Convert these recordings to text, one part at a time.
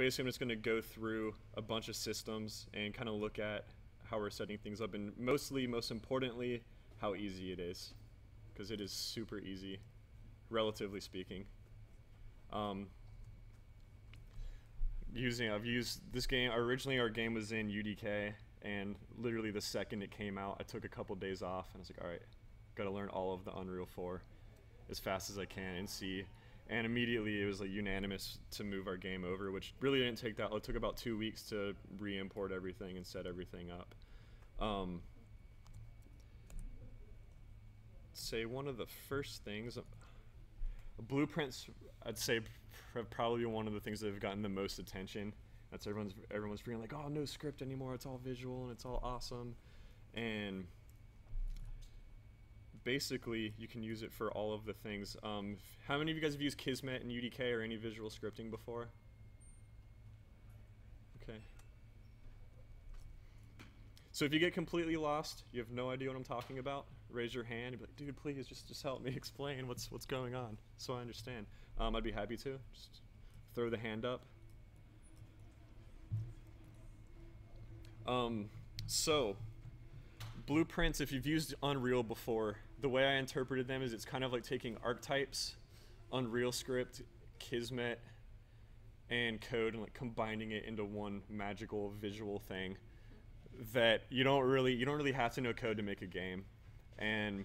basically I'm just going to go through a bunch of systems and kind of look at how we're setting things up, and mostly, most importantly, how easy it is, because it is super easy, relatively speaking. I've used this game, originally our game was in UDK, and literally the second it came out, I took a couple days off, and I was like, alright, gotta learn all of the Unreal 4 as fast as I can in C. And immediately it was like unanimous to move our game over, which really didn't take that. It took about 2 weeks to re-import everything and set everything up. Say one of the first things, blueprints, I'd say have probably been one of the things that have gotten the most attention. That's everyone's feeling like, oh, no script anymore, it's all visual and it's all awesome. And basically you can use it for all of the things. How many of you guys have used Kismet and UDK or any visual scripting before? Okay. So if you get completely lost, you have no idea what I'm talking about, raise your hand and be like, dude, please just help me explain what's going on so I understand. I'd be happy to. Just throw the hand up. So blueprints, if you've used Unreal before, the way I interpreted them is it's kind of like taking archetypes, Unreal script, Kismet, and code, and like combining it into one magical visual thing that you don't really have to know code to make a game. And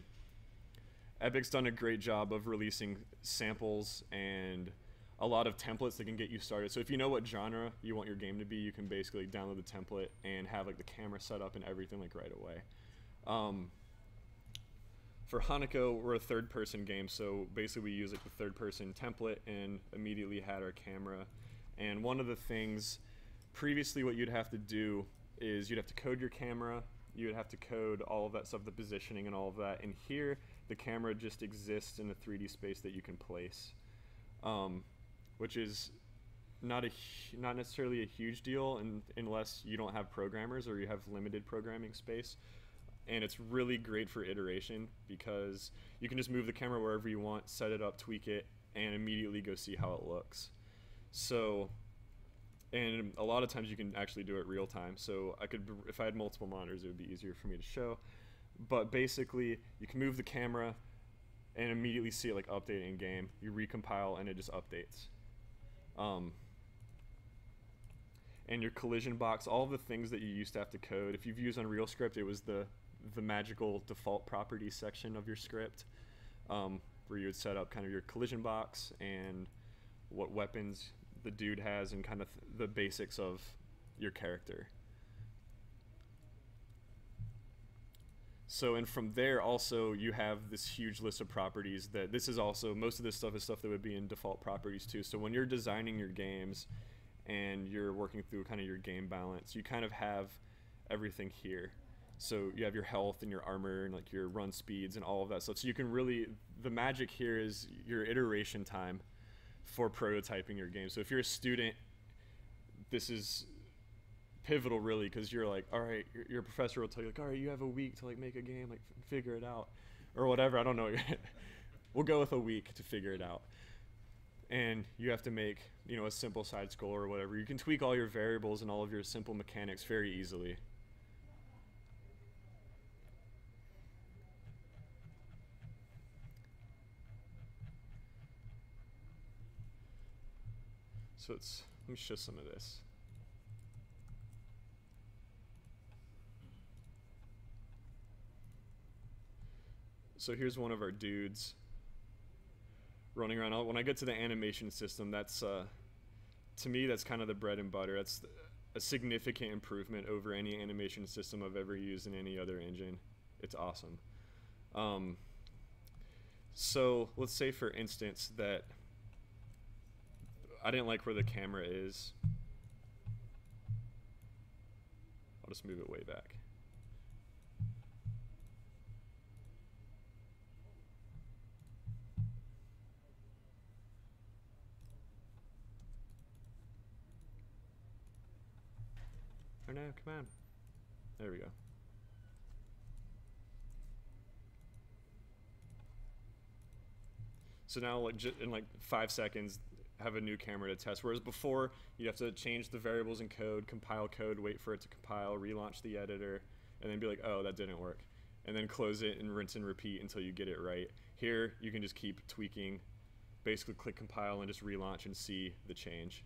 Epic's done a great job of releasing samples and a lot of templates that can get you started. So if you know what genre you want your game to be, you can basically download the template and have like the camera set up and everything like right away. For Hanako, we're a third-person game, so basically we use like the third-person template and immediately had our camera. And one of the things, previously what you'd have to do is you'd have to code your camera, you would have to code all of that stuff, the positioning and all of that, and here the camera just exists in a 3D space that you can place, which is not necessarily a huge deal unless you don't have programmers or you have limited programming space. And it's really great for iteration because you can just move the camera wherever you want, set it up, tweak it, and immediately go see how it looks. So, and a lot of times you can actually do it real time. So I could, if I had multiple monitors, it would be easier for me to show. But basically, you can move the camera and immediately see it like update in game. You recompile and it just updates. And your collision box, all of the things that you used to have to code. If you've used Unreal Script, it was the magical default properties section of your script, where you would set up kind of your collision box and what weapons the dude has and kind of the basics of your character. So, and from there also you have this huge list of properties that this is also, most of this stuff is stuff that would be in default properties too. So when you're designing your games and you're working through kind of your game balance, you kind of have everything here. So you have your health and your armor and like your run speeds and all of that stuff. So you can really, the magic here is your iteration time for prototyping your game. So if you're a student, this is pivotal really, because you're like, all right, your professor will tell you like, all right, you have a week to like make a game, like figure it out or whatever. I don't know. We'll go with a week to figure it out. And you have to make, you know, a simple side scroll or whatever. You can tweak all your variables and all of your simple mechanics very easily. So let me show some of this. So here's one of our dudes running around. When I get to the animation system, that's to me that's kind of the bread and butter. That's a significant improvement over any animation system I've ever used in any other engine. It's awesome. So let's say for instance that I didn't like where the camera is. I'll just move it way back. Oh no, come on. There we go. So now like in like 5 seconds, have a new camera to test. Whereas before, you have to change the variables in code, compile code, wait for it to compile, relaunch the editor, and then be like, oh, that didn't work. And then close it and rinse and repeat until you get it right. Here, you can just keep tweaking, basically click compile and just relaunch and see the change.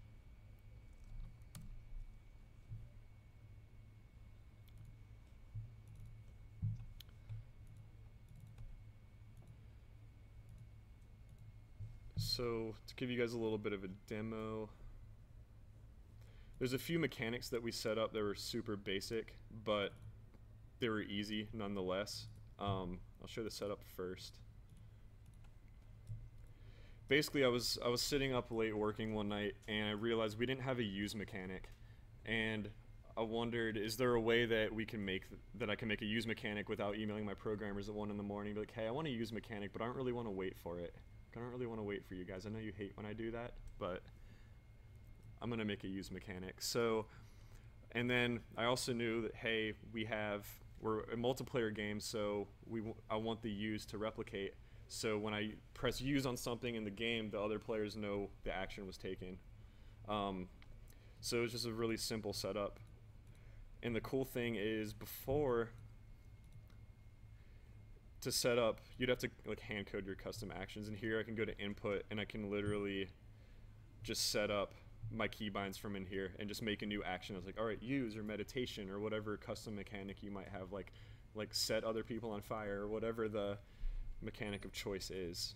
So to give you guys a little bit of a demo, there's a few mechanics that we set up that were super basic, but they were easy nonetheless. I'll show the setup first. Basically, I was sitting up late working one night, and I realized we didn't have a use mechanic, and I wondered, is there a way that we can make that I can make a use mechanic without emailing my programmers at 1 in the morning, be like, hey, I want a use mechanic, but I don't really want to wait for it. I don't really want to wait for you guys. I know you hate when I do that, but I'm gonna make a use mechanic. So, and then I also knew that, hey, we're a multiplayer game, so I want the use to replicate. So when I press use on something in the game, the other players know the action was taken. So it's just a really simple setup. And the cool thing is, before, to set up, you'd have to like hand code your custom actions. And here I can go to input, and I can literally just set up my keybinds from in here and just make a new action. I was like, all right, use or meditation or whatever custom mechanic you might have, like set other people on fire or whatever the mechanic of choice is.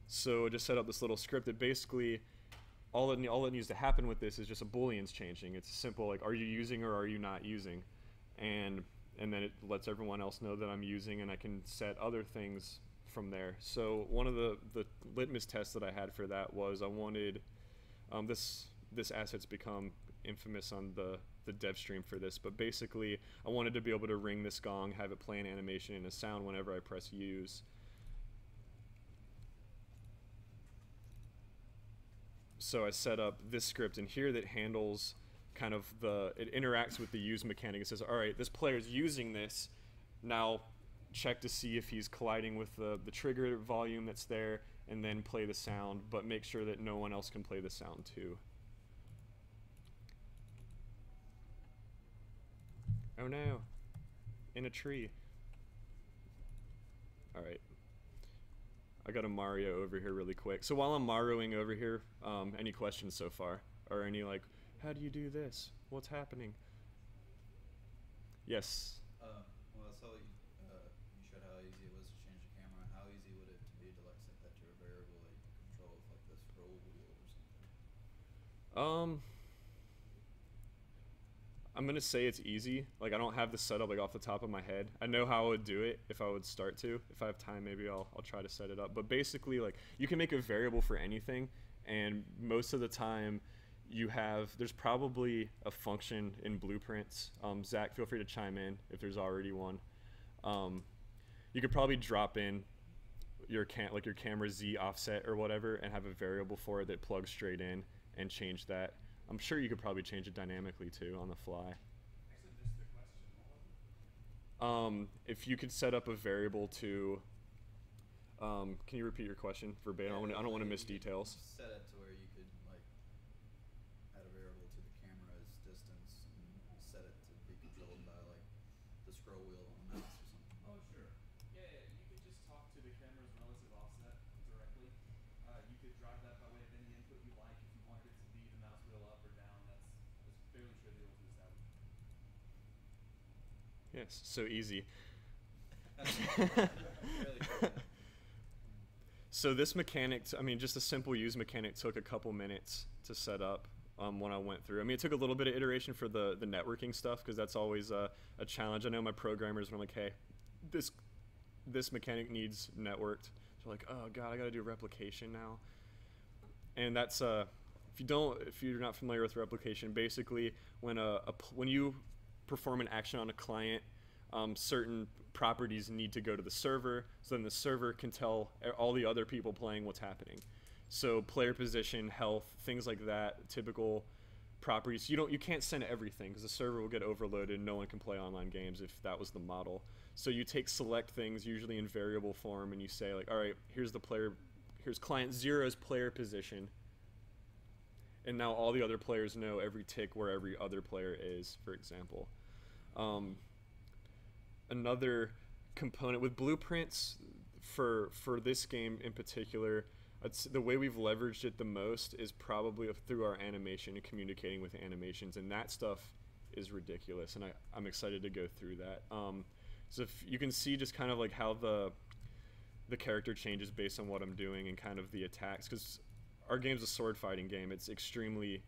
So I just set up this little script that basically all that needs to happen with this is just a booleans changing. It's simple, like, are you using or are you not using? And then it lets everyone else know that I'm using, and I can set other things from there. So one of the litmus tests that I had for that was I wanted this asset's become infamous on the dev stream for this, but basically I wanted to be able to ring this gong, have it play an animation and a sound whenever I press use. So I set up this script in here that handles kind of it interacts with the use mechanic. It says, all right, this player's using this, now check to see if he's colliding with the trigger volume that's there, and then play the sound, but make sure that no one else can play the sound too. Oh no, in a tree. All right. I got a Mario over here really quick. So while I'm Marioing over here, any questions so far? Or any like, how do you do this? What's happening? Yes? Well, I saw you showed how easy it was to change the camera. How easy would it be to like set that to a variable that you can control with like the scroll wheel or something? I'm gonna say it's easy. Like, I don't have the setup like off the top of my head. I know how I would do it if I would start to. If I have time, maybe I'll try to set it up. But basically, like, you can make a variable for anything, and most of the time there's probably a function in blueprints. Zach, feel free to chime in if there's already one. You could probably drop in your camera Z offset or whatever and have a variable for it that plugs straight in and change that. I'm sure you could probably change it dynamically too on the fly. Actually missed the question. If you could set up a variable to, can you repeat your question verbatim? I don't want to miss details. Set it to where you could like add a variable to the camera's distance and set it to be controlled by like the scroll wheel on the mouse or something. Oh, sure. Yeah, you could just talk to the camera's relative offset directly. You could drive that by way of any input you like. If you wanted it to be the mouse wheel up or down, that's fairly trivial to establish. Yes, so easy. Really cool. So this mechanic, just a simple use mechanic took a couple minutes to set up when I went through. I mean, it took a little bit of iteration for the networking stuff, because that's always a challenge. I know my programmers, when I'm like, hey, this mechanic needs networked. They're like, oh god, I gotta do replication now. And that's, if you're not familiar with replication, basically when you perform an action on a client, certain properties need to go to the server, so then the server can tell all the other people playing what's happening. So player position, health, things like that, typical properties. You can't send everything, because the server will get overloaded and no one can play online games if that was the model. So you take select things, usually in variable form, and you say like, all right, here's client zero's player position, and now all the other players know every tick where every other player is, for example. Another component with blueprints for this game in particular, the way we've leveraged it the most is probably through our animation and communicating with animations, and that stuff is ridiculous, and I'm excited to go through that. So if you can see just kind of like how the character changes based on what I'm doing and kind of the attacks, because our game's a sword fighting game. It's extremely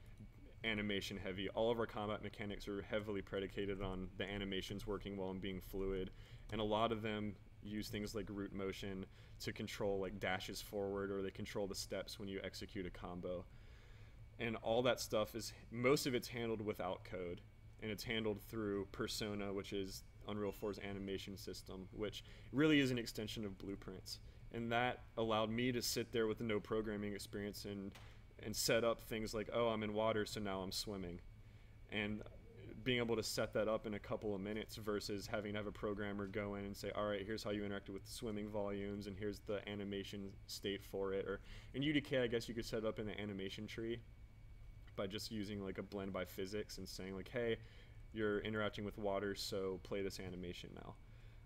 animation heavy. All of our combat mechanics are heavily predicated on the animations working well and being fluid, and a lot of them use things like root motion to control like dashes forward, or they control the steps when you execute a combo. And all that stuff is, most of it's handled without code, and it's handled through Persona, which is Unreal 4's animation system, which really is an extension of blueprints. And that allowed me to sit there with no programming experience and set up things like, oh, I'm in water, so now I'm swimming. And being able to set that up in a couple of minutes versus having to have a programmer go in and say, all right, here's how you interact with swimming volumes, and here's the animation state for it. Or in UDK, I guess you could set it up in the animation tree by just using like a blend by physics and saying like, hey, you're interacting with water, so play this animation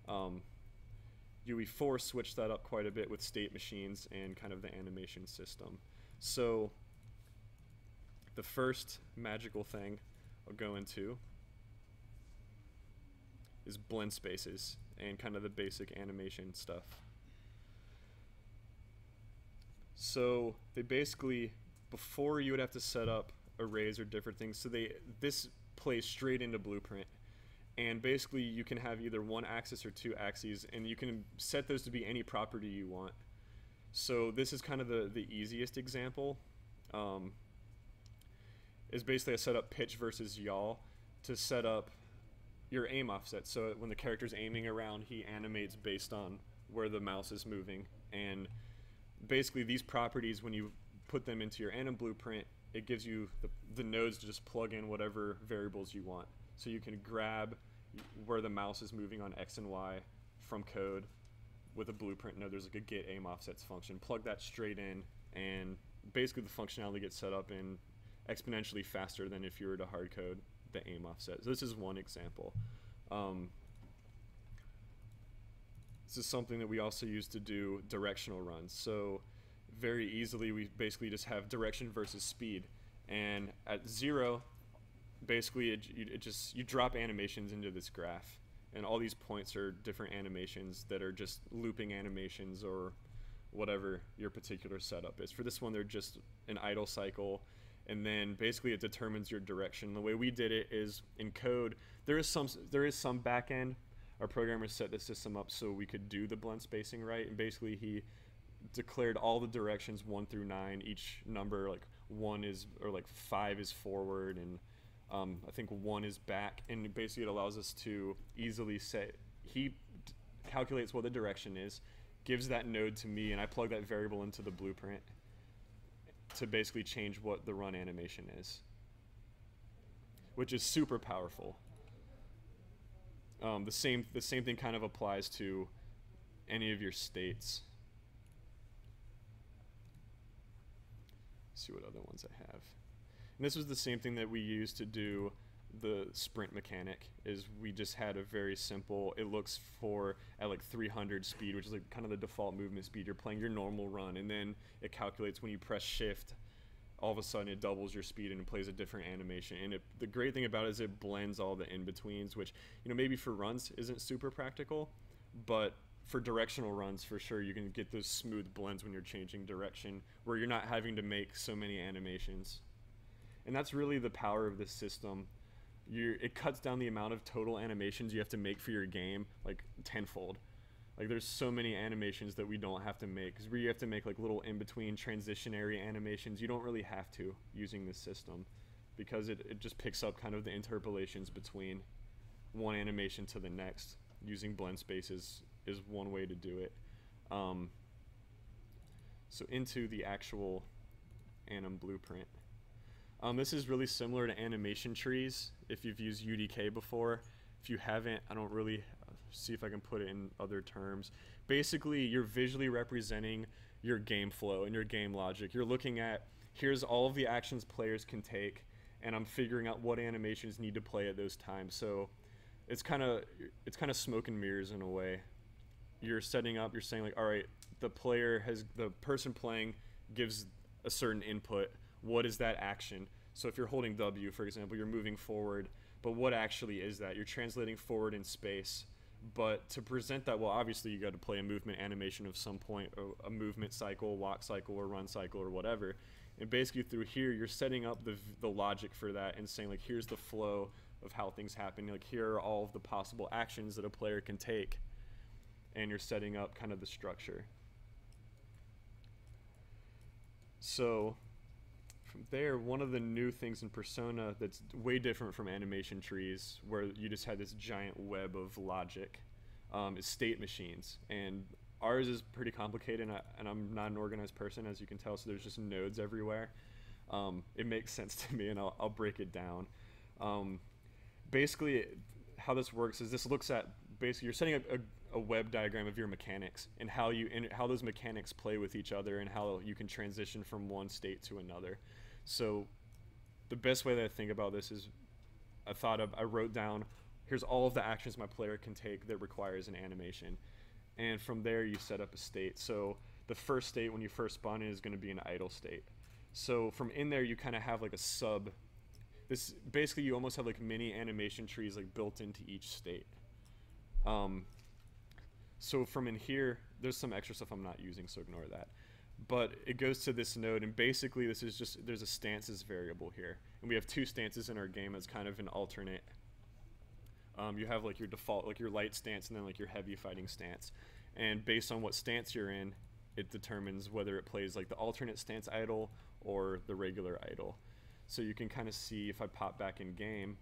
now. UE4 switched that up quite a bit with state machines and kind of the animation system. So the first magical thing I'll go into is blend spaces and kind of the basic animation stuff. So they basically, before you would have to set up arrays or different things, so this plays straight into Blueprint. And basically you can have either one axis or two axes, and you can set those to be any property you want. So this is kind of the easiest example. Is basically I set up pitch versus yaw to set up your aim offset. So when the character's aiming around, he animates based on where the mouse is moving. And basically these properties, when you put them into your anim blueprint, it gives you the nodes to just plug in whatever variables you want. So you can grab where the mouse is moving on X and Y from code with a blueprint node. There's like a get aim offsets function. Plug that straight in, and basically the functionality gets set up in exponentially faster than if you were to hard code the aim offset. So this is one example. This is something that we also use to do directional runs. So very easily we basically just have direction versus speed, and at 0 basically you drop animations into this graph, and all these points are different animations that are just looping animations or whatever your particular setup is. For this one, they're just an idle cycle, and then basically it determines your direction. The way we did it is in code, there is some back end. Our programmer set the system up so we could do the blend spacing right, and basically he declared all the directions 1 through 9. Each number, like 1 is, or like 5 is forward, and I think 1 is back, and basically it allows us to easily say, he calculates what the direction is, gives that node to me, and I plug that variable into the blueprint to basically change what the run animation is, which is super powerful. The same thing kind of applies to any of your states. Let's see what other ones I have. And this was the same thing that we used to do the sprint mechanic. Is we just had a very simple, it looks for at like 300 speed, which is like kind of the default movement speed. You're playing your normal run, and then it calculates when you press shift, all of a sudden it doubles your speed and it plays a different animation. And the great thing about it is it blends all the in-betweens, which, you know, maybe for runs isn't super practical, but for directional runs, for sure, you can get those smooth blends when you're changing direction, where you're not having to make so many animations. And that's really the power of this system. It cuts down the amount of total animations you have to make for your game, like tenfold. Like there's so many animations that we don't have to make, because you have to make like little in-between transitionary animations. You don't really have to using this system, because it just picks up kind of the interpolations between one animation to the next. Using blend spaces is one way to do it. So into the actual anim blueprint. This is really similar to animation trees if you've used UDK before. If you haven't, I don't really see if I can put it in other terms. Basically, you're visually representing your game flow and your game logic. You're looking at, here's all of the actions players can take, and I'm figuring out what animations need to play at those times. So it's kind of smoke and mirrors in a way. You're setting up, you're saying like, all right, the person playing gives a certain input. What is that action? So if you're holding W, for example, you're moving forward, but what actually is that? You're translating forward in space. But to present that, well, obviously you got to play a movement animation of some point, or a movement cycle, walk cycle, or run cycle, or whatever. And basically through here, you're setting up the logic for that and saying like, here's the flow of how things happen. Like here are all of the possible actions that a player can take. And you're setting up kind of the structure. So from there, one of the new things in Persona that's way different from animation trees, where you just had this giant web of logic, is state machines. And ours is pretty complicated, and I'm not an organized person, as you can tell, so there's just nodes everywhere. It makes sense to me, and I'll break it down. Basically, how this works is this looks at, basically, you're setting up a web diagram of your mechanics and how those mechanics play with each other and how you can transition from one state to another. So the best way that I think about this is I wrote down, here's all of the actions my player can take that requires an animation. And from there you set up a state. So the first state when you first spawn in is going to be an idle state. So from in there you kind of have like a sub. This basically, you almost have like mini animation trees like built into each state. So from in here, there's some extra stuff I'm not using, so ignore that. But it goes to this node, and basically this is just, there's a stances variable here. And we have two stances in our game as kind of an alternate. You have like your default, like your light stance, and then like your heavy fighting stance. And based on what stance you're in, it determines whether it plays like the alternate stance idle or the regular idle. So you can kind of see, if I pop back in game,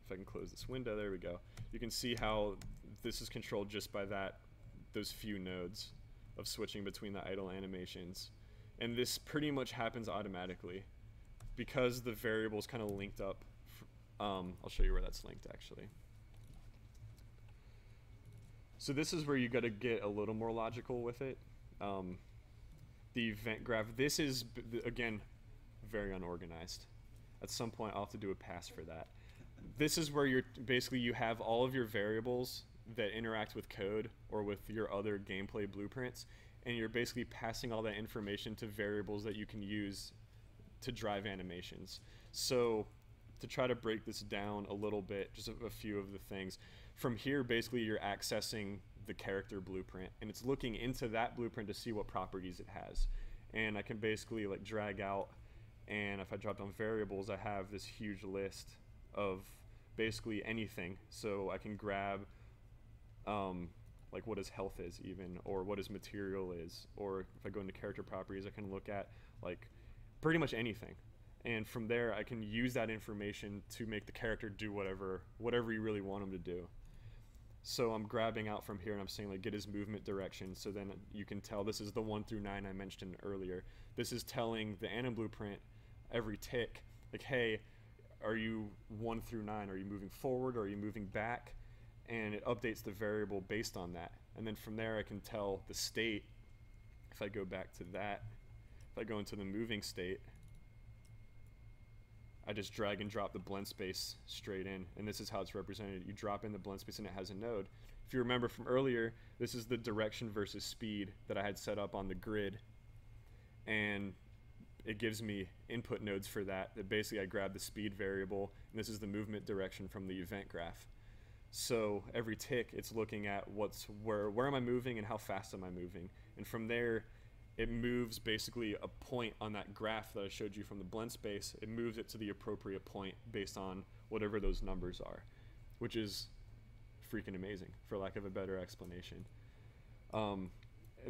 if I can close this window, there we go. You can see how this is controlled just by those few nodes of switching between the idle animations. And this pretty much happens automatically because the variable's kind of linked up. I'll show you where that's linked actually. So this is where you got to get a little more logical with it. The event graph, this is, again, very unorganized. At some point I'll have to do a pass for that. This is where you have all of your variables that interact with code or with your other gameplay blueprints, and you're basically passing all that information to variables that you can use to drive animations. So to try to break this down a little bit, just a few of the things. From here, basically you're accessing the character blueprint, and it's looking into that blueprint to see what properties it has. And I can basically like drag out, and if I drop down variables, I have this huge list of basically anything. So I can grab like what his health is even, or what his material is, or if I go into character properties, I can look at like pretty much anything. And from there I can use that information to make the character do whatever you really want him to do. So I'm grabbing out from here and I'm saying like get his movement direction, so then you can tell this is the 1 through 9 I mentioned earlier. This is telling the anim blueprint every tick like, hey, are you 1 through 9? Are you moving forward or are you moving back? And it updates the variable based on that. And then from there I can tell the state. If I go back to that, if I go into the moving state, I just drag and drop the blend space straight in, and this is how it's represented. You drop in the blend space and it has a node. If you remember from earlier, this is the direction versus speed that I had set up on the grid, and it gives me input nodes for that basically I grab the speed variable, and this is the movement direction from the event graph. So every tick it's looking at where am I moving and how fast am I moving, and from there it moves basically a point on that graph that I showed you from the blend space. It moves it to the appropriate point based on whatever those numbers are, which is freaking amazing, for lack of a better explanation. And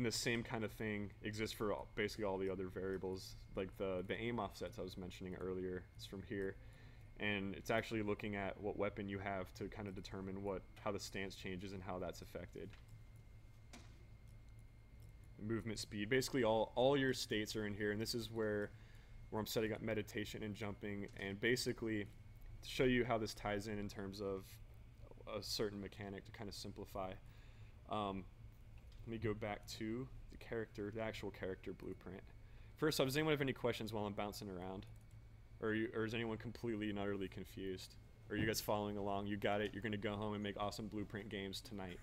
the same kind of thing exists for basically all the other variables, like the aim offsets I was mentioning earlier. It's from here, and it's actually looking at what weapon you have to kind of determine how the stance changes and how that's affected. Movement speed, basically all your states are in here, and this is where where I'm setting up meditation and jumping, and basically to show you how this ties in terms of a certain mechanic to kind of simplify. Let me go back to the actual character blueprint. First off, does anyone have any questions while I'm bouncing around? Or is anyone completely and utterly confused? Or are you guys following along? You got it. You're going to go home and make awesome blueprint games tonight.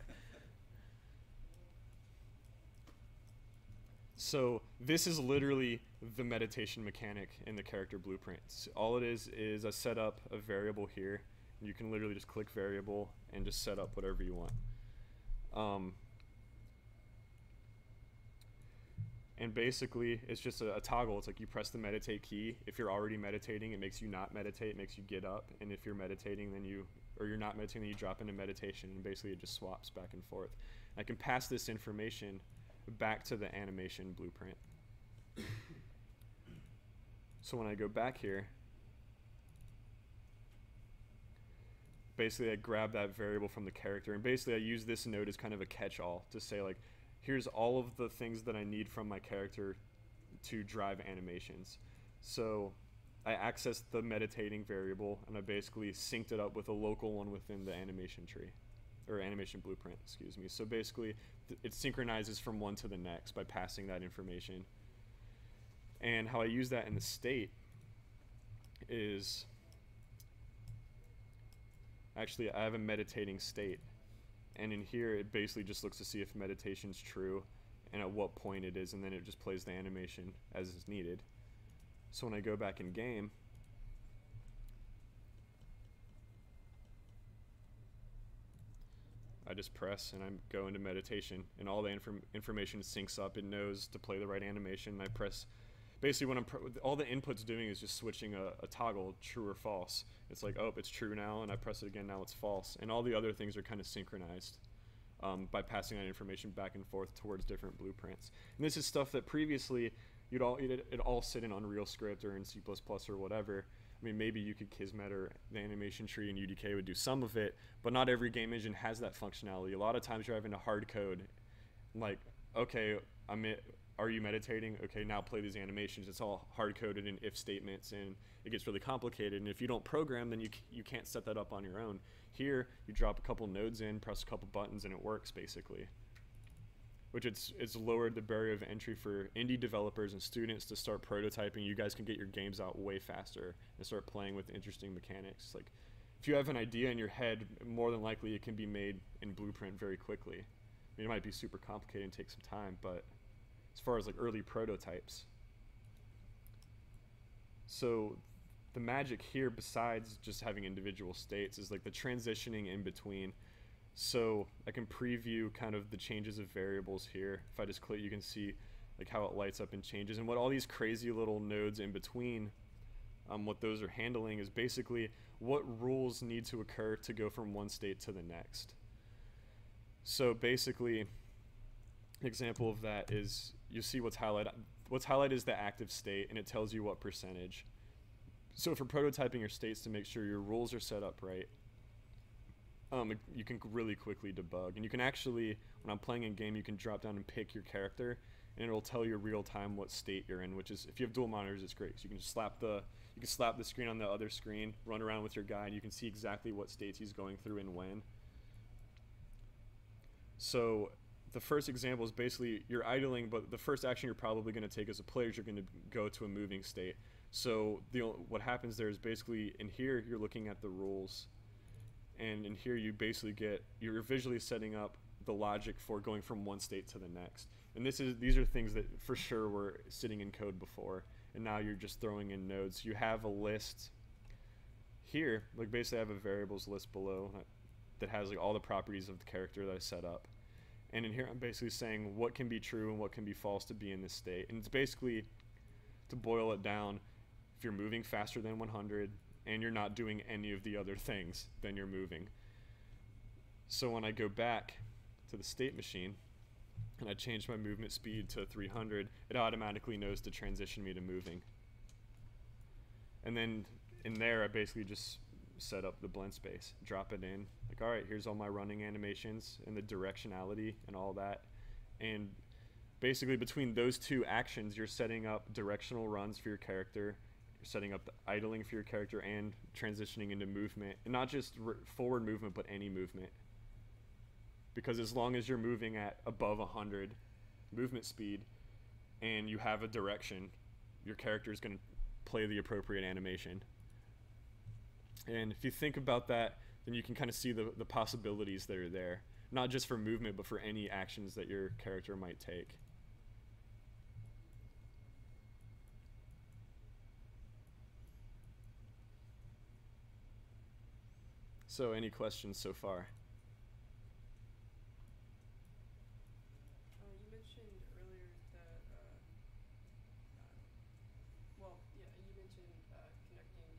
So this is literally the meditation mechanic in the character blueprint. All it is I set up a variable here. And you can literally just click variable and just set up whatever you want. And basically, it's just a toggle. It's like you press the meditate key. If you're already meditating, it makes you not meditate. It makes you get up. And if you're meditating, or you're not meditating, then you drop into meditation. And basically, it just swaps back and forth. I can pass this information back to the animation blueprint. So when I go back here, basically I grab that variable from the character. And basically, I use this node as kind of a catch-all to say, like, here's all of the things that I need from my character to drive animations. So I accessed the meditating variable, and I basically synced it up with a local one within the animation tree, or animation blueprint, excuse me. So basically, it synchronizes from one to the next by passing that information. And how I use that in the state is, actually, I have a meditating state. And in here, it basically just looks to see if meditation's true and at what point it is, and then it just plays the animation as is needed. So when I go back in game, I just press and I go into meditation, and all the information syncs up. It knows to play the right animation. And I press, basically all the input's doing is just switching a toggle, true or false. It's like, oh, it's true now, and I press it again, now it's false. And all the other things are kind of synchronized by passing that information back and forth towards different blueprints. And this is stuff that previously it'd all sit in Unreal Script or in C++ or whatever. I mean, maybe you could Kismet or the animation tree and UDK would do some of it, but not every game engine has that functionality. A lot of times you're having to hard code, like, okay, are you meditating? Okay, now play these animations. It's all hard coded in if statements, and it gets really complicated. And if you don't program, then you can't set that up on your own. Here, you drop a couple nodes in, press a couple buttons, and it works basically. Which it's lowered the barrier of entry for indie developers and students to start prototyping. You guys can get your games out way faster and start playing with interesting mechanics. Like, if you have an idea in your head, more than likely it can be made in Blueprint very quickly. I mean, it might be super complicated and take some time, but as far as like early prototypes. So the magic here, besides just having individual states, is like the transitioning in between. So I can preview kind of the changes of variables here. If I just click, you can see like how it lights up and changes, and what all these crazy little nodes in between, what those are handling is basically what rules need to occur to go from one state to the next. So basically, an example of that is, you see what's highlighted. What's highlighted is the active state, and it tells you what percentage. So for prototyping your states, to make sure your rules are set up right, you can really quickly debug. And you can actually, when I'm playing in game, you can drop down and pick your character, and it'll tell you real time what state you're in, which is, if you have dual monitors, it's great. So you can just slap the screen on the other screen, run around with your guy, and you can see exactly what states he's going through and when. So the first example is basically you're idling, but the first action you're probably going to take as a player is you're going to go to a moving state. So what happens there is basically in here you're looking at the rules, and in here you basically you're visually setting up the logic for going from one state to the next. And these are things that for sure were sitting in code before, and now you're just throwing in nodes. You have a list here, like basically I have a variables list below that has like all the properties of the character that I set up. And in here I'm basically saying what can be true and what can be false to be in this state. And it's basically, to boil it down, if you're moving faster than 100 and you're not doing any of the other things, then you're moving. So when I go back to the state machine and I change my movement speed to 300, it automatically knows to transition me to moving. And then in there I basically just set up the blend space, drop it in, like, all right, here's all my running animations and the directionality and all that. And basically between those two actions, you're setting up directional runs for your character, you're setting up the idling for your character, and transitioning into movement, and not just forward movement, but any movement. Because as long as you're moving at above 100 movement speed and you have a direction, your character is going to play the appropriate animation. And if you think about that, then you can kind of see the possibilities that are there, not just for movement, but for any actions that your character might take. So any questions so far? You mentioned earlier that, you mentioned connecting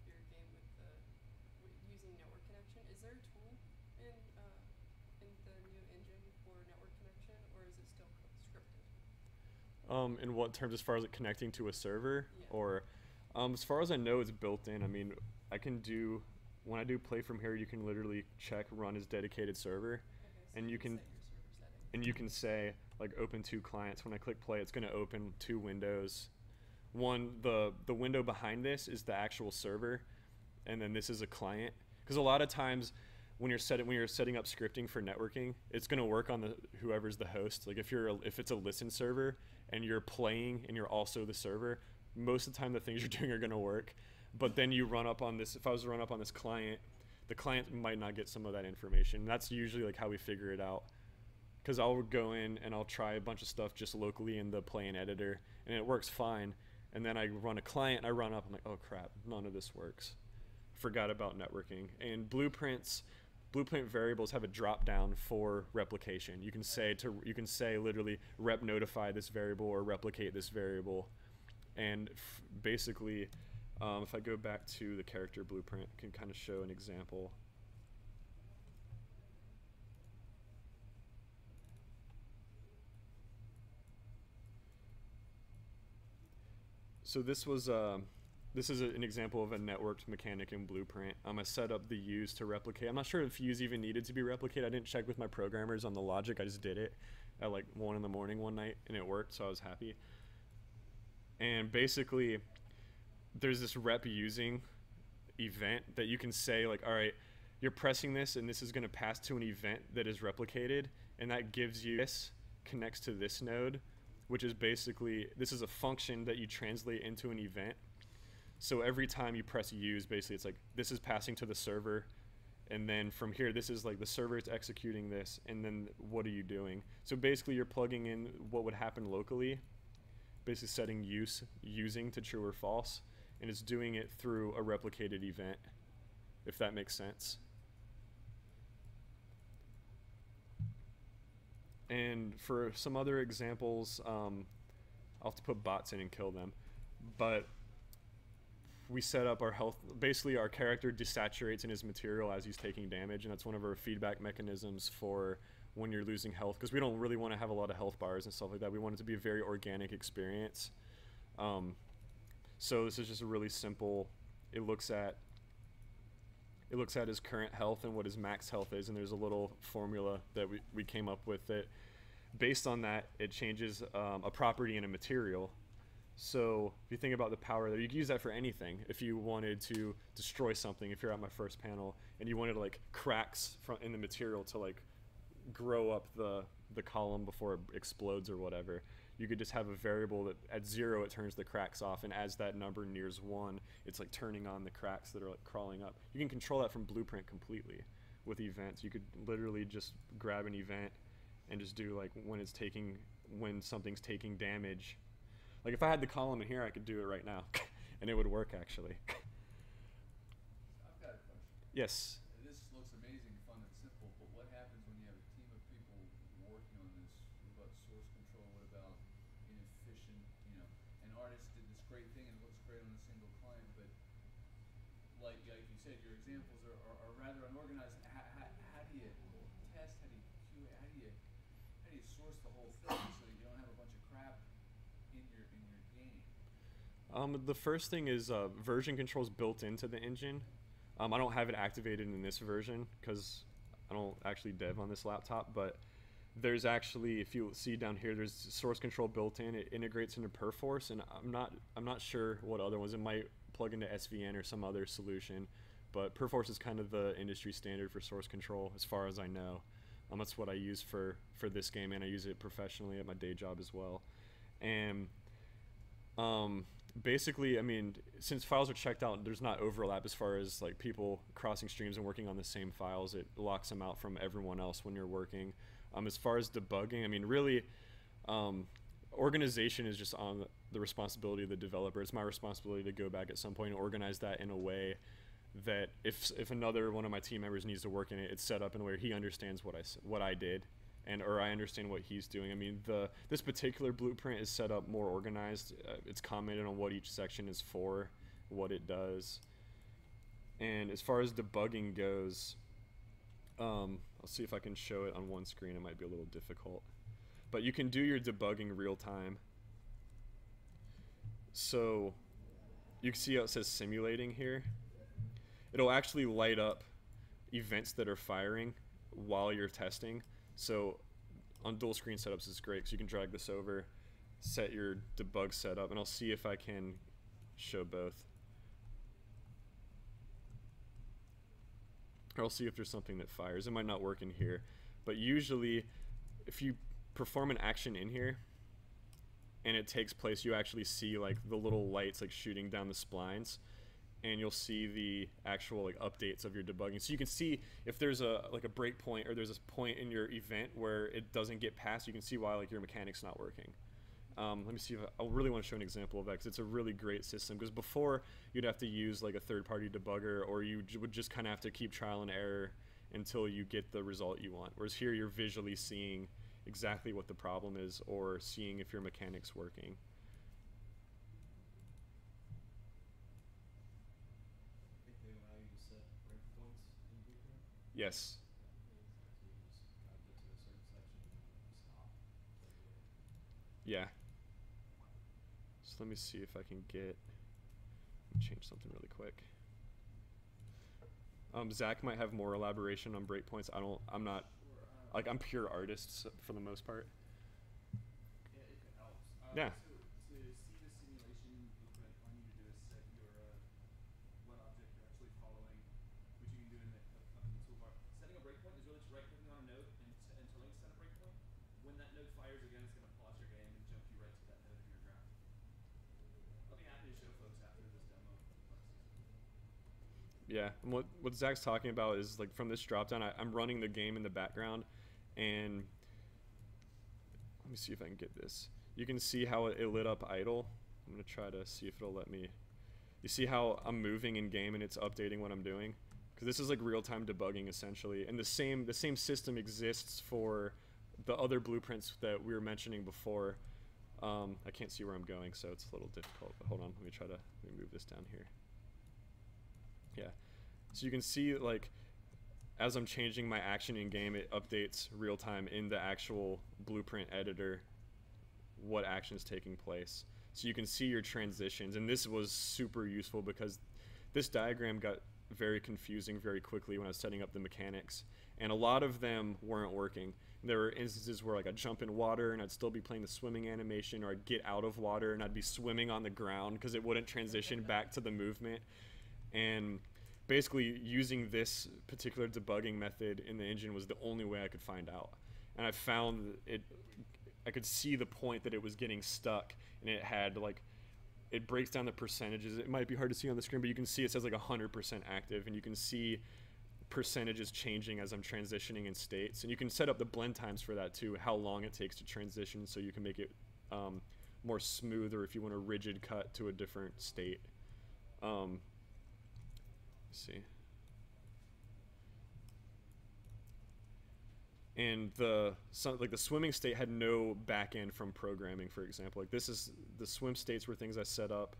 your game using network connection. Is there a tool in the new engine for network connection, or is it still scripted? In what terms, as far as it connecting to a server? Yeah. Or as far as I know, it's built in. I mean, I can do, when I do play from here, you can literally check run as dedicated server. Okay, so And you can set your server settings. and you can say like open 2 clients. When I click play, it's going to open 2 windows. One, the window behind this is the actual server, and then this is a client. Because a lot of times when you're setting up scripting for networking, it's going to work on the whoever's the host. Like if it's a listen server and you're playing and you're also the server, most of the time the things you're doing are going to work. But then you run up on this, if I was to run up on this client, the client might not get some of that information. That's usually like how we figure it out. Because I'll go in and I'll try a bunch of stuff just locally in the play and editor, and it works fine. And then I run a client and I run up, I'm like, oh crap, none of this works. Forgot about networking. And blueprint variables have a drop down for replication. You can say literally rep notify this variable or replicate this variable. And basically, if I go back to the character blueprint, I can kind of show an example. So this is an example of a networked mechanic in Blueprint. I set up the use to replicate. I'm not sure if use even needed to be replicated. I didn't check with my programmers on the logic. I just did it at like 1 in the morning one night, and it worked, so I was happy. And basically, there's this rep using event that you can say like, all right, you're pressing this, and this is going to pass to an event that is replicated, and that gives you this connects to this node, which is basically, this is a function that you translate into an event. So every time you press use, basically it's like, this is passing to the server, and then from here, this is like the server is executing this, and then what are you doing? So basically you're plugging in what would happen locally, basically setting using to true or false, and it's doing it through a replicated event, if that makes sense. And for some other examples, I'll have to put bots in and kill them. But we set up our health, basically our character desaturates in his material as he's taking damage, and that's one of our feedback mechanisms for when you're losing health, because we don't really want to have a lot of health bars and stuff like that. We want it to be a very organic experience. So this is just a really simple, it looks at his current health and what his max health is, and there's a little formula that we came up with that based on that it changes a property in a material. So if you think about the power there, you can use that for anything. If you wanted to destroy something, if you're at my first panel and you wanted like cracks in the material to like grow up the column before it explodes or whatever, you could just have a variable that at 0 it turns the cracks off, and as that number nears 1, it's like turning on the cracks that are like crawling up. You can control that from Blueprint completely with events. You could literally just grab an event and just do like when something's taking damage. Like if I had the column in here, I could do it right now and it would work actually. I've got a question. Yes. This looks amazing, fun, and simple, but what happens when you have a team of people working on this? What about source control? What about inefficient, an artist did this great thing and it looks great on a single client, but like you said, your examples are rather unorganized. How do you test? How do you QA? How do you source the whole thing so that you don't have a bunch of crap in your game? The first thing is version controls built into the engine. I don't have it activated in this version because I don't actually dev on this laptop, but there's actually, if you see down here, there's source control built in. It integrates into Perforce, and I'm not sure what other ones. It might plug into SVN or some other solution, but Perforce is kind of the industry standard for source control, as far as I know. That's what I use for this game, and I use it professionally at my day job as well. And basically, I mean, since files are checked out, there's not overlap as far as like people crossing streams and working on the same files. It locks them out from everyone else when you're working. As far as debugging, I mean, really, organization is just on the responsibility of the developer. It's my responsibility to go back at some point and organize that in a way that if another one of my team members needs to work in it, it's set up in a way where he understands what I did, or I understand what he's doing. I mean, this particular blueprint is set up more organized. It's commented on what each section is for, what it does. And as far as debugging goes, I'll see if I can show it on one screen. It might be a little difficult. But you can do your debugging real time. So you can see how it says simulating here. It'll actually light up events that are firing while you're testing. So on dual screen setups, it's great because you can drag this over, set your debug setup, and I'll see if I can show both. Or I'll see if there's something that fires. It might not work in here, but usually if you perform an action in here and it takes place, you actually see like the little lights like shooting down the splines, and you'll see the actual like updates of your debugging. So you can see if there's a breakpoint, or there's a point in your event where it doesn't get passed, you can see why like your mechanic's not working. Let me see if I really want to show an example of that, because it's a really great system. Because before, you'd have to use like a third-party debugger, or you would just kind of have to keep trial and error until you get the result you want. Whereas here, you're visually seeing exactly what the problem is, or seeing if your mechanic's working. I think they allow you to set breakpoints in Blueprint. Yes. So you just kind of get to a certain section and then stop. Yeah. So let me see if I can change something really quick. Zach might have more elaboration on breakpoints. I'm not, like, I'm pure artist for the most part. Yeah, if it helps. Yeah. So to see the simulation blueprint, all you need to do is set your what object you're actually following, which you can do in the toolbar. Setting a breakpoint is really just right-clicking on a node and telling it to set a breakpoint. When that node fires again, it's going to pause your game and jump you right to that node in your graph. I'll be happy to show folks after this demo. Yeah, and what Zach's talking about is like from this dropdown, I'm running the game in the background, and let me see if I can get this. You can see how it lit up idle. I'm gonna try to see if it'll let me. You see how I'm moving in game and it's updating what I'm doing? Because this is like real-time debugging essentially, and the same system exists for the other blueprints that we were mentioning before. I can't see where I'm going, so it's a little difficult. But hold on, let me move this down here. Yeah, so you can see like as I'm changing my action in game, it updates real time in the actual blueprint editor what action is taking place. So you can see your transitions, and this was super useful because this diagram got very confusing very quickly when I was setting up the mechanics, and a lot of them weren't working. There were instances where like I'd jump in water and I'd still be playing the swimming animation, or I'd get out of water and I'd be swimming on the ground because it wouldn't transition back to the movement. And basically using this particular debugging method in the engine was the only way I could find out. And I found I could see the point that it was getting stuck, and it had like, it breaks down the percentages. It might be hard to see on the screen, but you can see it says like 100% active, and you can see percentages changing as I'm transitioning in states. And you can set up the blend times for that too, how long it takes to transition, so you can make it more smooth, or if you want a rigid cut to a different state. See. And the swimming state had no back end from programming, for example. Like this is the swim states were things I set up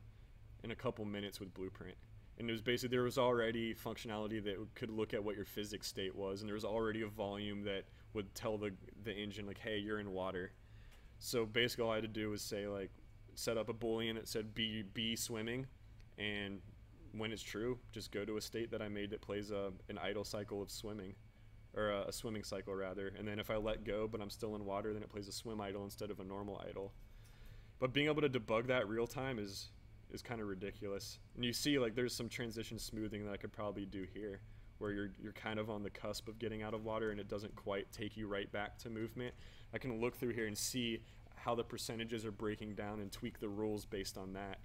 in a couple minutes with Blueprint. And it was basically, there was already functionality that could look at what your physics state was, and there was already a volume that would tell the engine like, hey, you're in water. So basically all I had to do was say like, set up a boolean that said be swimming, and when it's true, just go to a state that I made that plays an idle cycle of swimming. or a swimming cycle rather. And then if I let go, but I'm still in water, then it plays a swim idle instead of a normal idle. But being able to debug that real time is kind of ridiculous. And you see, like, there's some transition smoothing that I could probably do here, where you're kind of on the cusp of getting out of water and it doesn't quite take you right back to movement. I can look through here and see how the percentages are breaking down and tweak the rules based on that.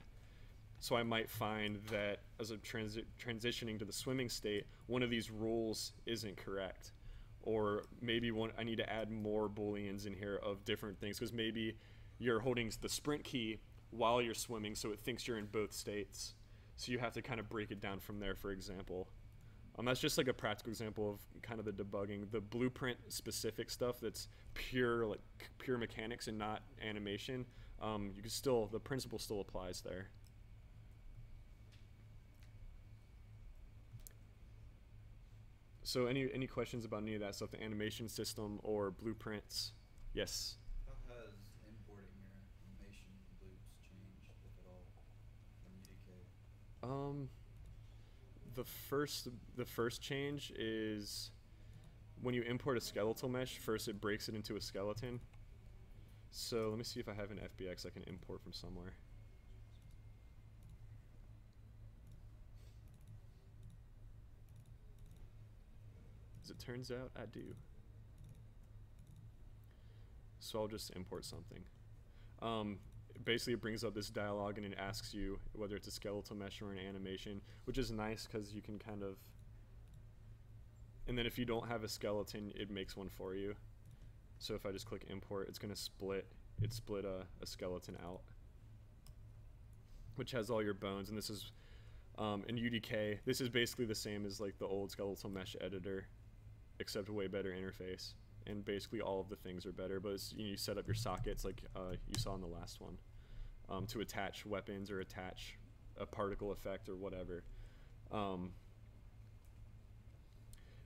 So I might find that as I'm transitioning to the swimming state, one of these rules isn't correct. Or maybe I need to add more booleans in here of different things, because maybe you're holding the sprint key while you're swimming, so it thinks you're in both states. So you have to kind of break it down from there, for example. That's just like a practical example of kind of the debugging. The blueprint specific stuff that's pure mechanics and not animation, you can still, the principle still applies there. So any questions about any of that stuff, the animation system or blueprints? Yes? How has importing your animation loops changed, if at all, from UDK? The first change is when you import a skeletal mesh, first it breaks it into a skeleton. So let me see if I have an FBX I can import from somewhere. As it turns out, I do. So I'll just import something. Basically it brings up this dialog and it asks you whether it's a skeletal mesh or an animation, which is nice because you can kind of, and then if you don't have a skeleton, it makes one for you. So if I just click import, it's going to split a skeleton out, which has all your bones. And this is in UDK, this is basically the same as like the old skeletal mesh editor, except a way better interface. And basically all of the things are better, but it's, you set up your sockets like you saw in the last one, to attach weapons or attach a particle effect or whatever.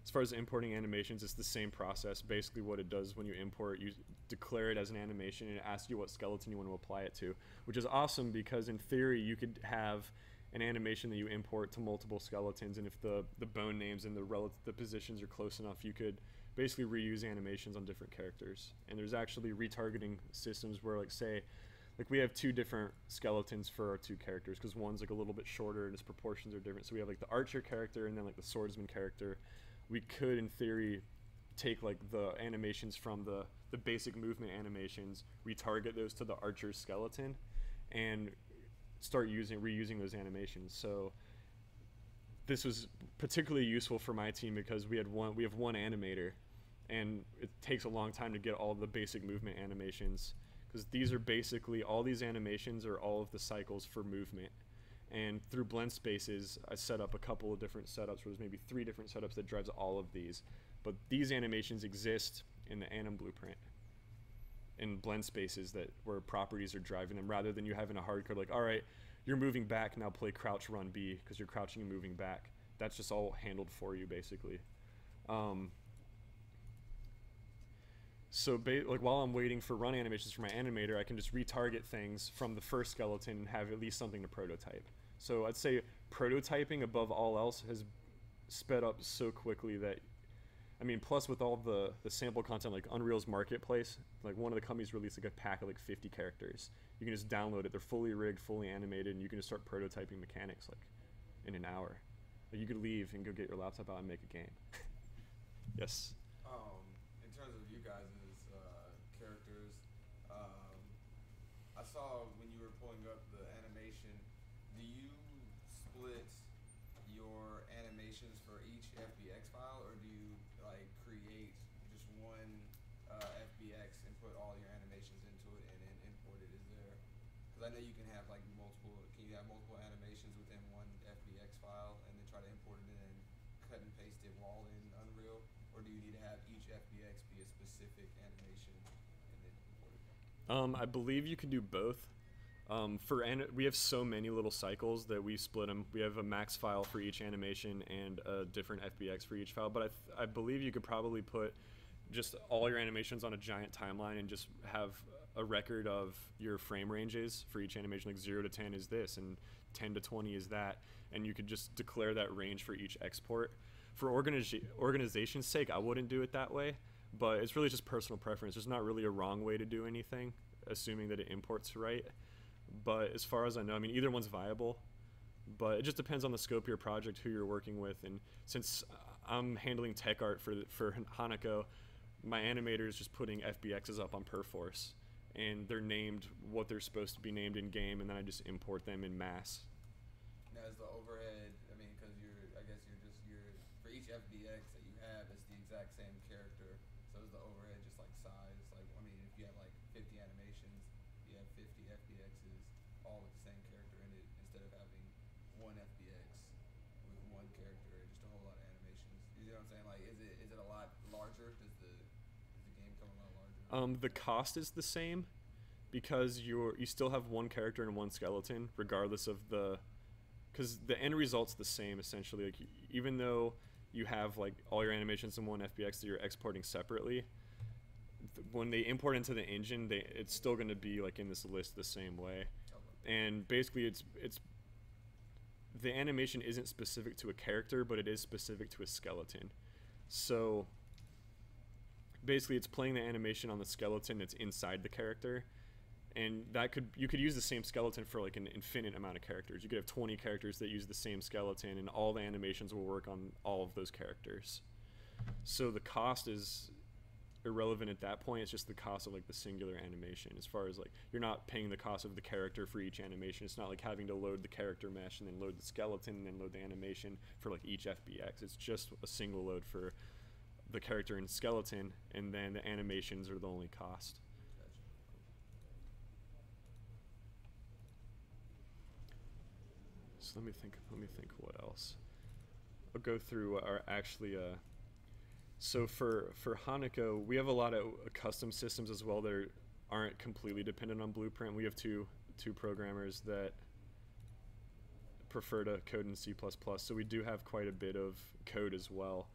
As far as importing animations, it's the same process. Basically what it does when you import, you declare it as an animation and it asks you what skeleton you want to apply it to, which is awesome because in theory you could have an animation that you import to multiple skeletons, and if the bone names and the positions are close enough, you could basically reuse animations on different characters. And there's actually retargeting systems where, like, say, like we have two different skeletons for our two characters, because one's like a little bit shorter and its proportions are different. So we have like the archer character and then like the swordsman character. We could, in theory, take like the animations from the basic movement animations, retarget those to the archer's skeleton, and start reusing those animations. So this was particularly useful for my team because we have one animator, and it takes a long time to get all the basic movement animations, because these are basically, all these animations are all of the cycles for movement. And through blend spaces, I set up a couple of different setups, where there's maybe 3 different setups that drives all of these. But these animations exist in the anim blueprint in blend spaces where properties are driving them, rather than you having a hard code like, all right, you're moving back, now play crouch run B because you're crouching and moving back. That's just all handled for you, basically. So like while I'm waiting for run animations for my animator, I can just retarget things from the first skeleton and have at least something to prototype. So I'd say prototyping above all else has sped up so quickly that, I mean, plus with all the sample content, like Unreal's Marketplace, like one of the companies released like a pack of like 50 characters. You can just download it. They're fully rigged, fully animated, and you can just start prototyping mechanics like in an hour. Like you could leave and go get your laptop out and make a game. Yes? In terms of you guys' characters, I saw when you were pulling up the animation, do you split your animations for each FBX file, or do you like create just one FBX and put all your animations into it and then import it? Is there, because I know you can have like can you have multiple animations within one FBX file and then try to import it and then cut and paste it all in Unreal, or do you need to have each FBX be a specific animation and then import it? I believe you can do both. We have so many little cycles that we split them. We have a max file for each animation and a different FBX for each file, but I believe you could probably put just all your animations on a giant timeline and just have a record of your frame ranges for each animation, like 0 to 10 is this and 10 to 20 is that, and you could just declare that range for each export. for organization's sake, I wouldn't do it that way, but it's really just personal preference. There's not really a wrong way to do anything, assuming that it imports right. But as far as I know, I mean, either one's viable, but it just depends on the scope of your project, who you're working with. And since I'm handling tech art for Hanako, my animator is just putting FBXs up on Perforce, and they're named what they're supposed to be named in game, and then I just import them in mass. Now is the overhead, I mean, because I guess you're for each FBX that you have, it's the exact same character. So is the overhead just like size? Like, I mean, if you have like 50 animations, you have 50 FBXs, all with the same character in it, instead of having one FBX with one character and just a whole lot of animations. You know what I'm saying? Like, is it a lot larger? Does the game come a lot larger? The cost is the same because you still have one character and one skeleton, regardless of because the end result's the same essentially. Like, even though you have like all your animations in one FBX that you're exporting separately, when they import into the engine, it's still going to be like in this list the same way. And basically, it's the animation isn't specific to a character, but it is specific to a skeleton. So basically, it's playing the animation on the skeleton that's inside the character. And you could use the same skeleton for like an infinite amount of characters. You could have 20 characters that use the same skeleton, and all the animations will work on all of those characters. So the cost is irrelevant at that point. It's just the cost of like the singular animation. As far as like, you're not paying the cost of the character for each animation. It's not like having to load the character mesh and then load the skeleton and then load the animation for like each FBX. It's just a single load for the character and skeleton, and then the animations are the only cost. So let me think what else. I'll go through our actually so for Hanako, we have a lot of custom systems as well that aren't completely dependent on Blueprint. We have two programmers that prefer to code in C++, so we do have quite a bit of code as well.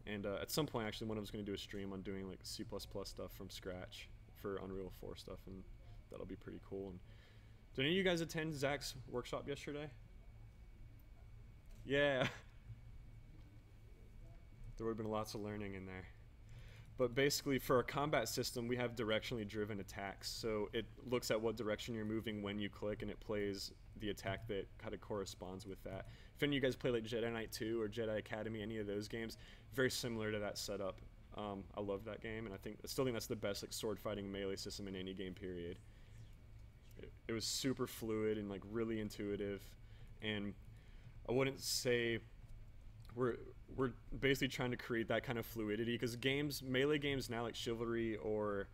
And at some point, actually, one of us going to do a stream on doing like C++ stuff from scratch for Unreal 4 stuff, and that'll be pretty cool. And did any of you guys attend Zach's workshop yesterday? Yeah. There would have been lots of learning in there. But basically, for our combat system, we have directionally driven attacks. So it looks at what direction you're moving when you click, and it plays the attack that kind of corresponds with that. If any of you guys play like Jedi Knight 2 or Jedi Academy, any of those games, very similar to that setup. I love that game, and I still think that's the best like sword fighting melee system in any game period. It was super fluid and like really intuitive, and I wouldn't say we're basically trying to create that kind of fluidity, because melee games now like Chivalry or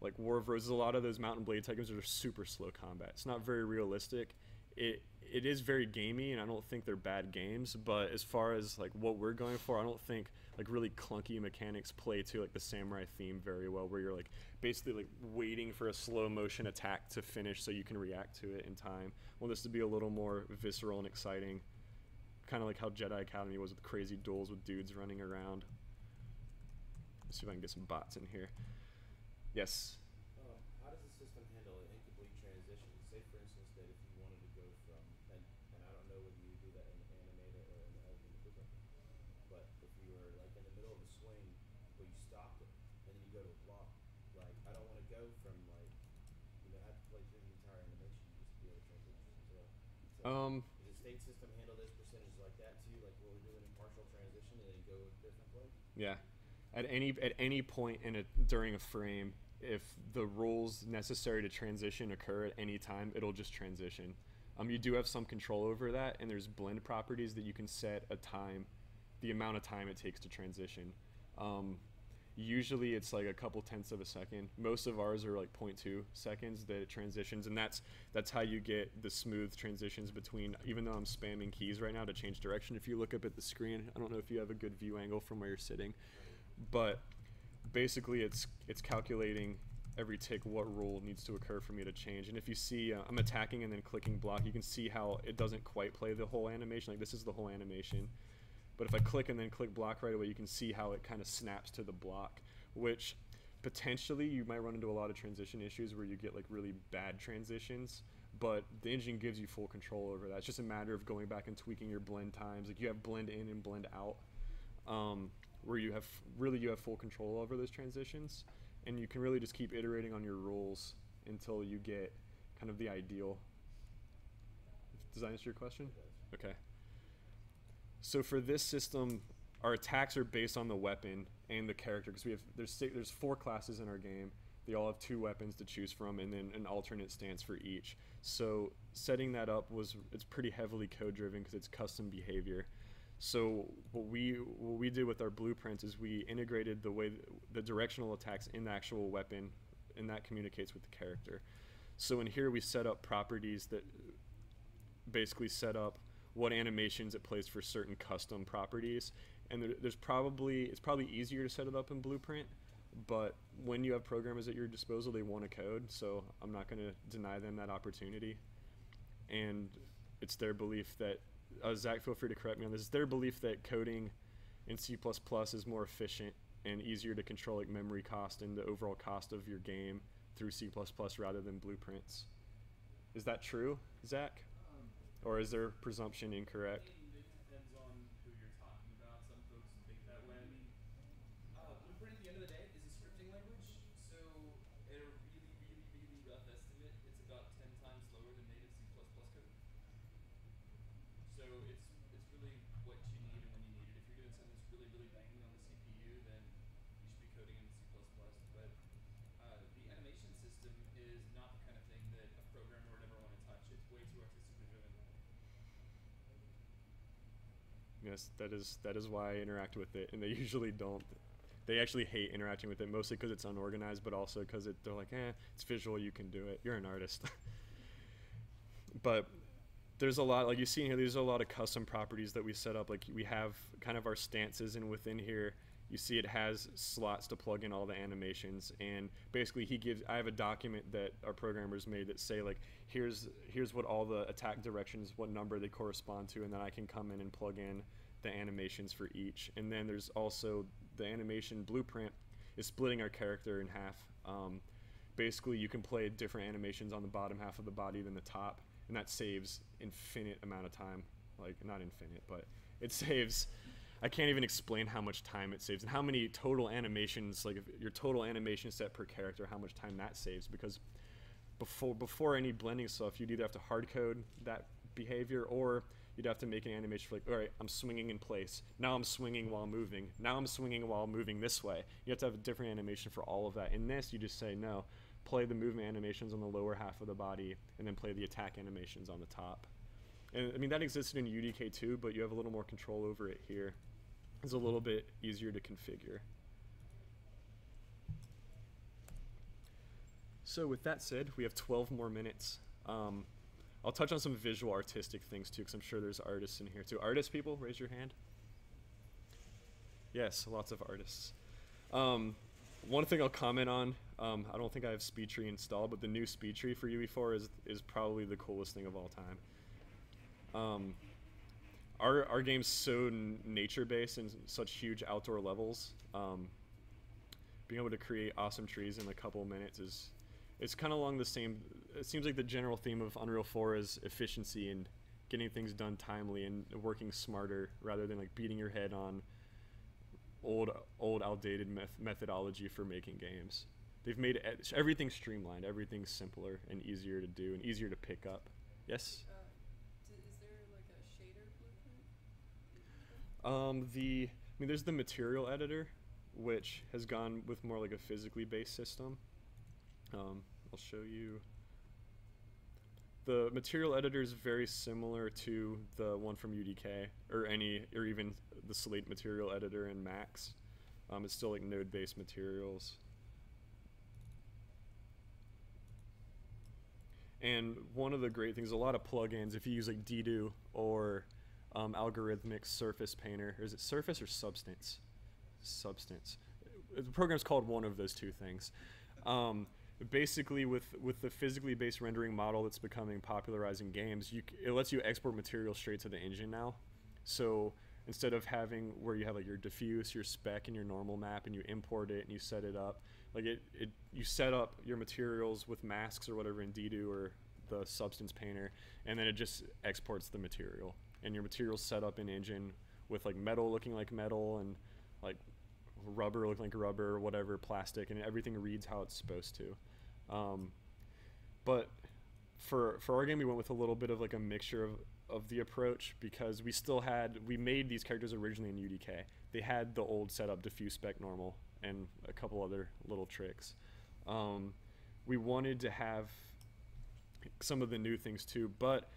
like War of Roses, a lot of those Mountain Blade type games are super slow combat. It's not very realistic. It is very gamey, and I don't think they're bad games, but as far as like what we're going for, I don't think like really clunky mechanics play to like the samurai theme very well, where you're like basically like waiting for a slow motion attack to finish so you can react to it in time. I want this to be a little more visceral and exciting, kind of like how Jedi Academy was with crazy duels with dudes running around. Let's see if I can get some bots in here. Yes? How does the system handle an incomplete transition? Say, for instance, that if you wanted to go from, and I don't know whether you do that in Animator or in the Blueprint, but if you were like in the middle of a swing, but you stopped it, and then you go to a block, like, I don't want to go from like, have to play through the entire animation just to be able to transition. So does the state system handle those percentages like that too, like what we're doing in partial transition, and then go a different way? Yeah. At any point during a frame, if the rules necessary to transition occur at any time, it'll just transition. You do have some control over that, and there's blend properties that you can set the amount of time it takes to transition. Usually it's like a couple tenths of a second. Most of ours are like 0.2 seconds that it transitions, and that's how you get the smooth transitions between, even though I'm spamming keys right now to change direction. If you look up at the screen, I don't know if you have a good view angle from where you're sitting, but basically it's calculating every tick what rule needs to occur for me to change. And if you see I'm attacking and then clicking block, you can see how it doesn't quite play the whole animation. Like, this is the whole animation, but if I click and then click block right away, you can see how it kind of snaps to the block, which potentially you might run into a lot of transition issues where you get like really bad transitions, but the engine gives you full control over that. It's just a matter of going back and tweaking your blend times. Like, you have blend in and blend out. where you have full control over those transitions, and you can really just keep iterating on your rules until you get kind of the ideal. Does that answer your question? Okay. So for this system, our attacks are based on the weapon and the character, because there's 4 classes in our game. They all have 2 weapons to choose from, and then an alternate stance for each. So setting that up it's pretty heavily code driven because it's custom behavior. So what we did with our blueprints is we integrated the directional attacks in the actual weapon, and that communicates with the character. So in here we set up properties that basically set up what animations it plays for certain custom properties, and it's probably easier to set it up in Blueprint, but when you have programmers at your disposal, they want to code, so I'm not going to deny them that opportunity. And it's their belief that Zach, feel free to correct me on this, it's their belief that coding in C++ is more efficient and easier to control, like memory cost and the overall cost of your game through C++ rather than blueprints. Is that true, Zach? Or is their presumption incorrect? It depends on who you're talking about. Some folks think that way. I mean, Blueprint at the end of the day is a scripting language, so at a really, really, really rough estimate, it's about 10 times slower than native C++ code. So it's really what you need and when you need it. If you're doing something that's really, really banging on the CPU, then you should be coding in C++. But the animation system is not the kind of thing that a programmer would ever want to touch. It's way too artistically driven. Yes, that is why I interact with it, and they usually don't. They actually hate interacting with it, mostly because it's unorganized, but also because they're like, it's visual, you can do it. You're an artist. But there's a lot, like you see in here, there's a lot of custom properties that we set up. Like we have kind of our stances, and within here, you see it has slots to plug in all the animations. And basically, I have a document that our programmers made that say like, here's what all the attack directions, what number they correspond to, and then I can come in and plug in the animations for each. And then there's also the animation blueprint is splitting our character in half. Basically, you can play different animations on the bottom half of the body than the top, and that saves infinite amount of time. Like, not infinite, but it saves, I can't even explain how much time it saves and how many total animations, like if your total animation set per character, how much time that saves, because before any blending stuff, you'd either have to hard code that behavior, or you'd have to make an animation for like, all right, I'm swinging in place. Now I'm swinging while moving. Now I'm swinging while moving this way. You have to have a different animation for all of that. In this, you just say, no, play the movement animations on the lower half of the body, and then play the attack animations on the top. And I mean, that existed in UDK too, but you have a little more control over it here. It's a little bit easier to configure. So with that said, we have 12 more minutes. I'll touch on some visual artistic things too, because I'm sure there's artists in here too. Artist people, raise your hand. Yes, lots of artists. One thing I'll comment on, I don't think I have SpeedTree installed, but the new SpeedTree for UE4 is probably the coolest thing of all time. Our game's so nature-based and such huge outdoor levels. Being able to create awesome trees in a couple of minutes it's kind of along the same. It seems like the general theme of Unreal 4 is efficiency and getting things done timely and working smarter rather than like beating your head on old outdated methodology for making games. They've made everything streamlined, everything simpler and easier to do and easier to pick up. Yes? Is there like a shader blueprint? I mean, there's the material editor, which has gone with more like a physically based system. I'll show you. The material editor is very similar to the one from UDK or even the Slate material editor in Max. It's still like node-based materials. And one of the great things, a lot of plugins, if you use like Dedo or algorithmic surface painter, or is it surface or substance? Substance. The program's called one of those two things. Basically, with the physically based rendering model that's becoming popularized in games, it lets you export material straight to the engine now. So instead of having where you have like your diffuse, your spec, and your normal map, and you import it and you set it up, like you set up your materials with masks or whatever in Dedo or the substance painter, and then it just exports the material. And your material's set up in engine with like metal looking like metal and like rubber looking like rubber or whatever, plastic, and everything reads how it's supposed to. But for our game, we went with a little bit of like a mixture of the approach, because we made these characters originally in UDK. They had the old setup, diffuse spec normal, and a couple other little tricks. We wanted to have some of the new things too, but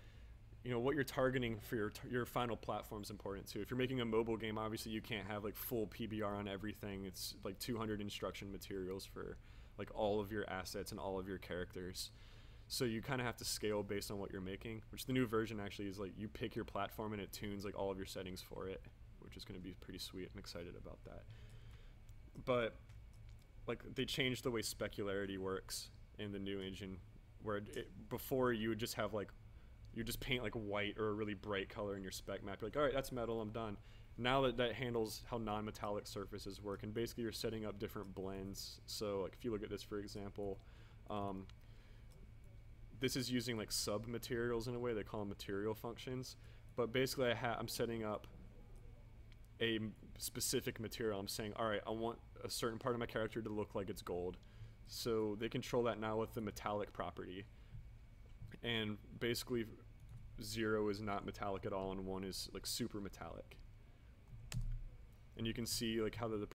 you know what you're targeting for your final platform is important too. If you're making a mobile game, obviously you can't have like full PBR on everything. It's like 200 instruction materials for like all of your assets and all of your characters. So you kind of have to scale based on what you're making, which the new version actually is like you pick your platform and it tunes like all of your settings for it, which is going to be pretty sweet. I'm excited about that. But like they changed the way specularity works in the new engine, where before you would just have like, you just paint like white or a really bright color in your spec map. You're like, all right, that's metal, I'm done. Now that handles how non-metallic surfaces work, and basically you're setting up different blends. So like if you look at this, for example, this is using like sub-materials in a way. They call them material functions. But basically I'm setting up a specific material. I'm saying, all right, I want a certain part of my character to look like it's gold. So they control that now with the metallic property. And basically 0 is not metallic at all, and 1 is like super metallic. And you can see like how the